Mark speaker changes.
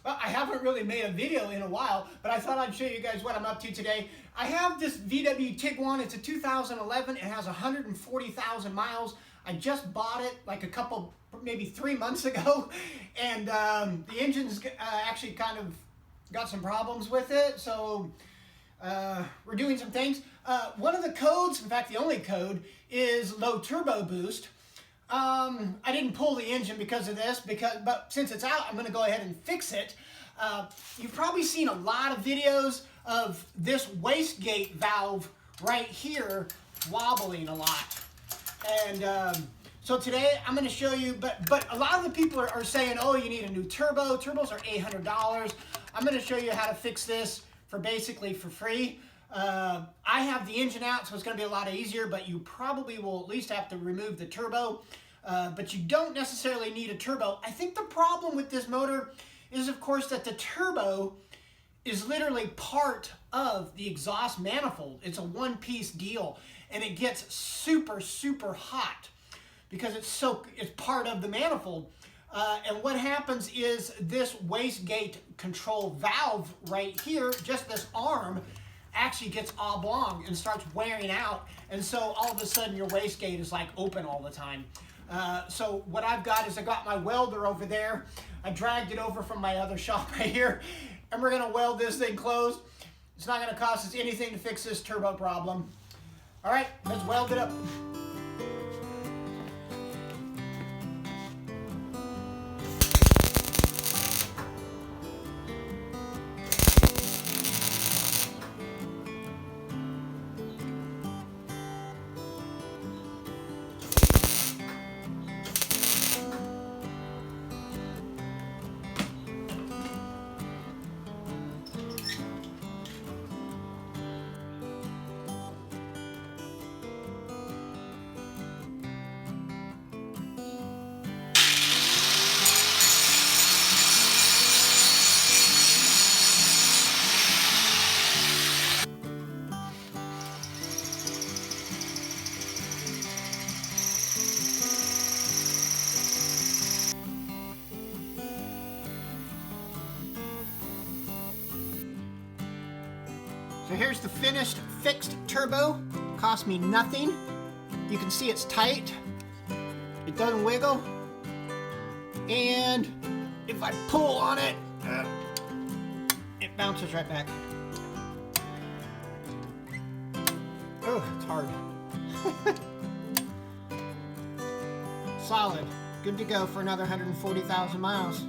Speaker 1: Well, I haven't really made a video in a while, but I thought I'd show you guys what I'm up to today. I have this VW Tiguan. It's a 2011. It has 140,000 miles. I just bought it like maybe 3 months ago, and the engine's actually kind of got some problems with it, so we're doing some things. One of the codes, in fact the only code, is low turbo boost. I didn't pull the engine because of this, but since it's out, I'm going to go ahead and fix it. You've probably seen a lot of videos of this wastegate valve right here wobbling a lot. And so today I'm going to show you, but a lot of the people are saying, oh, you need a new turbo. Turbos are $800. I'm going to show you how to fix this for basically for free. I have the engine out, so it's going to be a lot easier, but you probably will at least have to remove the turbo. But you don't necessarily need a turbo. I think the problem with this motor is, of course, that the turbo is literally part of the exhaust manifold. It's a one-piece deal, and it gets super, super hot because it's part of the manifold. And what happens is this wastegate control valve right here, just this arm, actually gets oblong and starts wearing out, and so all of a sudden your wastegate is like open all the time. So what I've got is I got my welder over there. I dragged it over from my other shop right here, and we're going to weld this thing closed. It's not going to cost us anything to fix this turbo problem. All right, let's weld it up. So here's the finished, fixed turbo. Cost me nothing. You can see it's tight. It doesn't wiggle. And if I pull on it, it bounces right back. Oh, it's hard. Solid. Good to go for another 140,000 miles.